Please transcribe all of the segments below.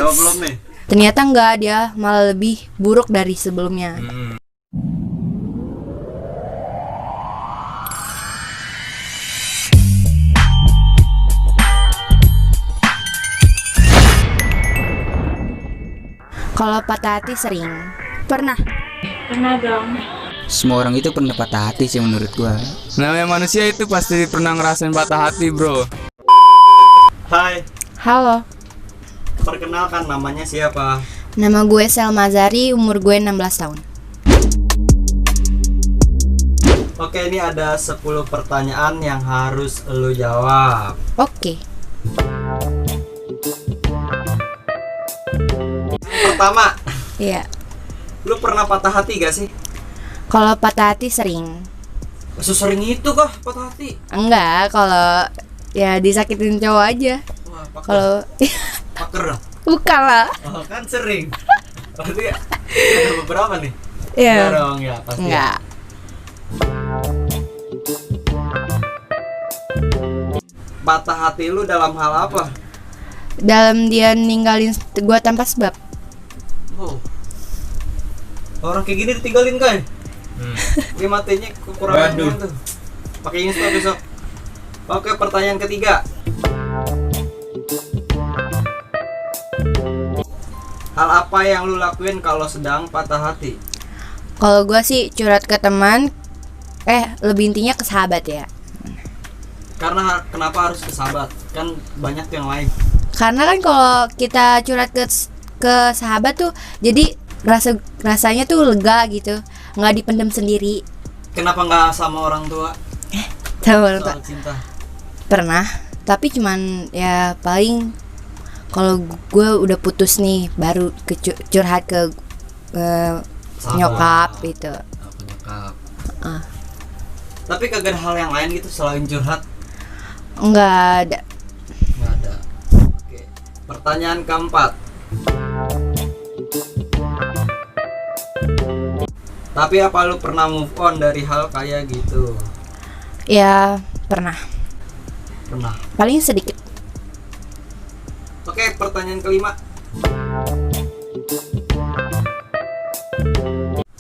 Jawab belum nih? Ternyata enggak, dia malah lebih buruk dari sebelumnya. Kalau patah hati sering. Pernah dong. Semua orang itu pernah patah hati sih menurut gua. Namanya manusia itu pasti pernah ngerasain patah hati, bro. Hai, Halo, perkenalkan namanya siapa? nama gue Selma Zari, umur gue 16 tahun. Oke, ini ada 10 pertanyaan yang harus lu jawab. Oke. Pertama, Iya. lu pernah patah hati gak sih? Kalau patah hati sering. Sesering itu kah patah hati? Enggak, kalau ya disakitin cowok aja. Wah, Kalau paker dong. bukan lah. Oh, kan sering. Berarti ada beberapa nih? Iya. Enggak dong, ya pasti. Enggak. Patah hati lu dalam hal apa? Dalam dia ninggalin gue tanpa sebab. Oh. Orang kayak gini ditinggalin kan? Dia matinya kekurangan uang tuh. Pakai Insta besok. Oke, pertanyaan ketiga. Hal apa yang lu lakuin kalau sedang patah hati? Kalau gue sih curhat ke teman, lebih intinya ke sahabat ya. Karena kenapa harus ke sahabat? Kan banyak yang lain. Karena kan kalau kita curhat ke sahabat tuh, jadi rasanya tuh lega gitu, nggak dipendam sendiri. Kenapa nggak sama orang tua? Tahu orang tua? Soal cinta. Pernah, tapi cuman ya paling kalau gue udah putus nih baru curhat ke Sahabat. nyokap gitu. Apa nyokap? Ah. Tapi kagak ada hal yang lain gitu selain curhat? Nggak ada. Nggak ada. Oke. Pertanyaan keempat. Tapi apa lu pernah move on dari hal kayak gitu? Ya pernah, Pernah. paling sedikit. Oke, pertanyaan kelima.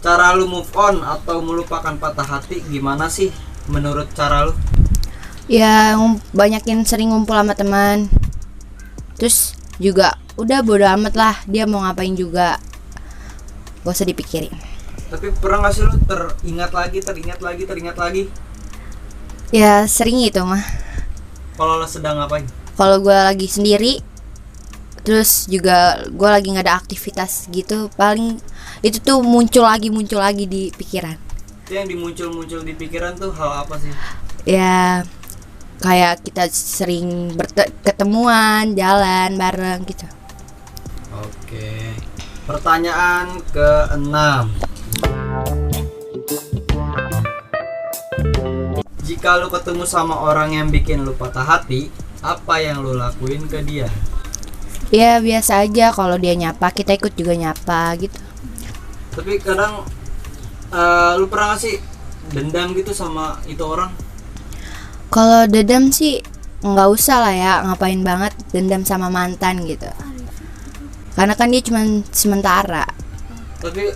Cara lu move on atau melupakan patah hati gimana sih menurut cara lu? Ya banyakin sering ngumpul sama teman. Terus juga udah bodo amat lah, dia mau ngapain juga, gak usah dipikirin. Tapi pernah gak sih lu teringat lagi? Ya sering gitu mah. Kalau lu sedang ngapain? Kalau gue lagi sendiri, terus juga gue lagi nggak ada aktivitas gitu, paling itu tuh muncul lagi di pikiran. Itu yang dimuncul di pikiran tuh hal apa sih? Ya kayak kita sering ketemuan, jalan bareng gitu. Oke. Pertanyaan ke-6. Jika lu ketemu sama orang yang bikin lu patah hati, apa yang lu lakuin ke dia? Ya biasa aja, kalau dia nyapa kita ikut juga nyapa gitu. Tapi kadang lu pernah gak sih dendam gitu sama itu orang? Kalau dendam sih nggak usah lah ya, ngapain banget dendam sama mantan gitu. Karena kan dia cuma sementara. Tapi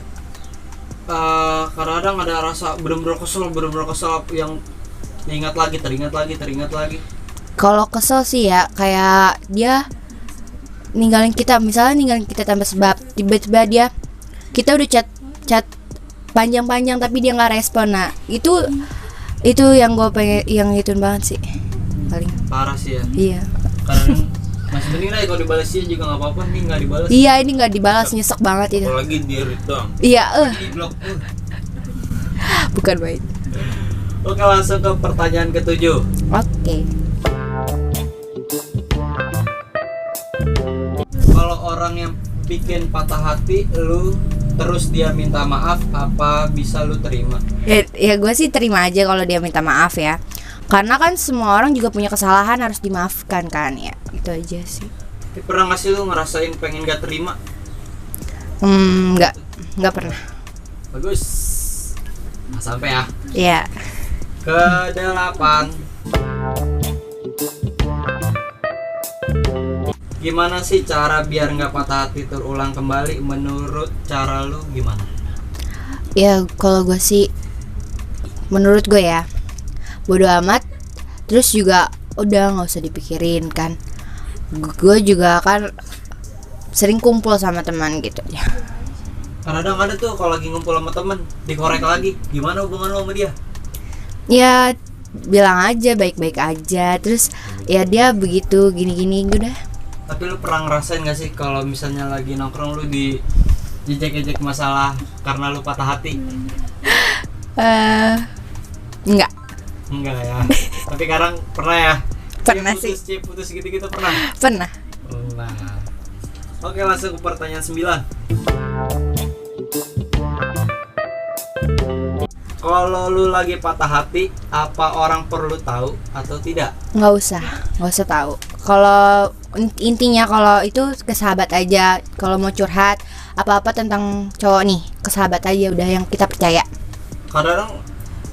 kadang-kadang ada rasa bener-bener kesel yang teringat lagi. Kalau kesel sih ya, kayak dia ninggalin kita, misalnya ninggalin kita tanpa sebab, tiba-tiba kita udah chat panjang-panjang tapi dia nggak respon. Nah itu yang gue pengen, yang ituin banget sih paling Parah sih ya. iya. Kadang masih mending lah kalau dibalas sih juga nggak apa-apa, nih nggak dibalas. Iya, ini nggak dibalas, nyesek banget itu. Apalagi di read doang. Iya, Di blok. bukan baik. Oke, langsung ke pertanyaan ke-7. Oke. Kalau orang yang bikin patah hati lu terus dia minta maaf, apa bisa lu terima? Ya gue sih terima aja kalau dia minta maaf ya. Karena kan semua orang juga punya kesalahan, harus dimaafkan kan ya. Itu aja sih. Tapi pernah nggak sih lu ngerasain pengen gak terima? Nggak pernah. Bagus. Nah, sampai ya. Iya. Ke-8. Gimana sih cara biar nggak patah hati terulang kembali? Menurut cara lu gimana? Ya kalau gue sih, menurut gue ya, bodo amat. Terus juga udah nggak usah dipikirin kan. Gue juga kan sering kumpul sama teman gitu ya. Kadang ada tuh kalau lagi ngumpul sama temen dikorek lagi, gimana hubungan lo sama dia? Ya bilang aja baik-baik aja. Terus ya dia begitu gini-gini udah. Tapi lu pernah ngerasain gak sih kalau misalnya lagi nongkrong lu di jejek-jejek masalah karena lu patah hati? Enggak. Enggak ya. Tapi kadang pernah ya? Pernah Cie, sih. putus gitu-gitu pernah? Pernah. Nah. Oke, langsung ke pertanyaan 9. Kalau lu lagi patah hati, apa orang perlu tahu atau tidak? Nggak usah tahu. Kalau intinya kalau itu ke sahabat aja. Kalau mau curhat apa-apa tentang cowok nih, ke sahabat aja udah yang kita percaya. Kadang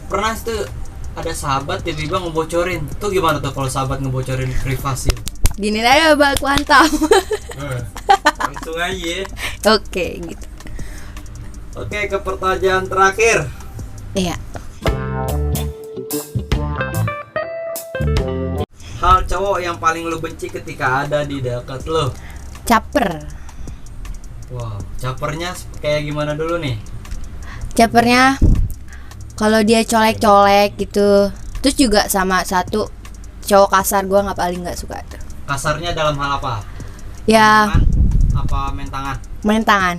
pernah tuh ada sahabat tiba-tiba ngebocorin. Tuh gimana tuh kalau sahabat ngebocorin privasi? Gini aja bak mantap. Langsung aja. Oke gitu. Oke, ke pertanyaan terakhir. Iya. Hal cowok yang paling lu benci ketika ada di dekat lu? Caper. Wow, capernya kayak gimana dulu nih? Capernya kalau dia colek-colek gitu. Terus juga sama satu cowok kasar, gue paling nggak suka tuh. Kasarnya dalam hal apa? Ya Omongan, apa main tangan? main tangan.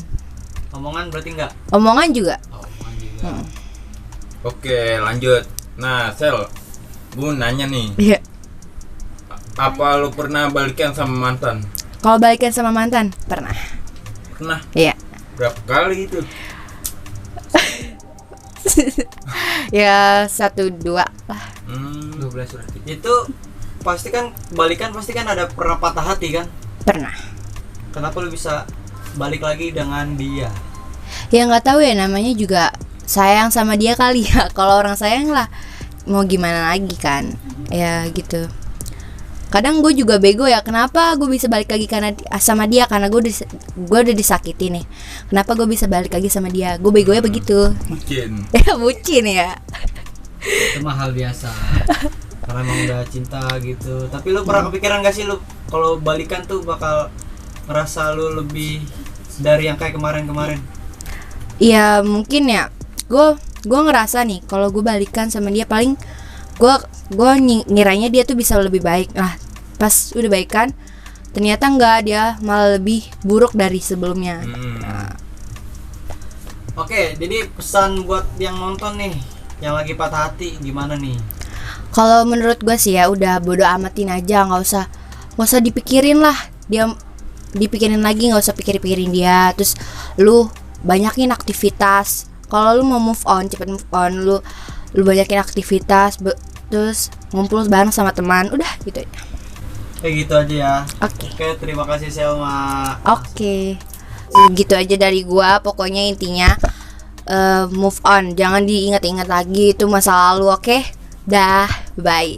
Omongan berarti enggak? Omongan juga. Oh, omongan juga. Oke, lanjut. Nah, Sel, gue nanya nih, Iya. apa lu pernah balikan sama mantan? Kalau balikan sama mantan pernah. Pernah? Iya. Berapa kali itu? Ya 1-2 lah. 12 berarti. Itu pasti kan balikan, pasti kan ada pernah patah hati kan? Pernah. Kenapa lu bisa balik lagi dengan dia? Ya nggak tahu ya, namanya juga sayang sama dia kali ya. Kalau orang sayang lah mau gimana lagi kan. Ya gitu. Kadang gue juga bego ya, kenapa gue bisa balik lagi karena sama dia, karena gue udah disakiti nih. Kenapa gue bisa balik lagi sama dia? Gue begonya begitu. Bucin. Ya bucin ya. Itu mah hal biasa. Karena emang udah cinta gitu. Tapi lu pernah kepikiran gak sih lu kalau balikan tuh bakal ngerasa lu lebih dari yang kayak kemarin-kemarin? Iya mungkin ya. Gue ngerasa nih kalau gue balikan sama dia paling gue ngiranya dia tuh bisa lebih baik. Nah pas udah baikan ternyata enggak, dia malah lebih buruk dari sebelumnya. Nah, Oke, jadi pesan buat yang nonton nih, yang lagi patah hati gimana nih? kalau menurut gue sih ya udah bodo amatin aja, nggak usah dipikirin lah, dia dipikirin lagi, nggak usah pikirin dia. Terus lu banyakin aktivitas. Kalau lu mau move on, cepet move on, lu banyakin aktivitas, terus ngumpul bareng sama teman, udah gitu aja. Kayak gitu aja ya. Oke. Oke, terima kasih Selma. Oke. Gitu aja dari gua, pokoknya intinya move on, jangan diingat-ingat lagi, itu masa lalu. Oke? Dah, bye.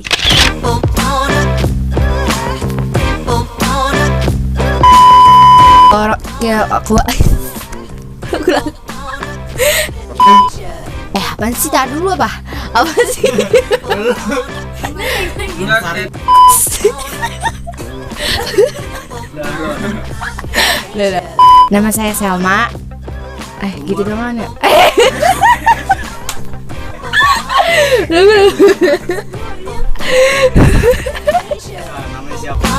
Kayak aku apaan sih? Tar dulu apa sih? Udah. Nama saya Selma. Gitu doang ya. Namanya siapa?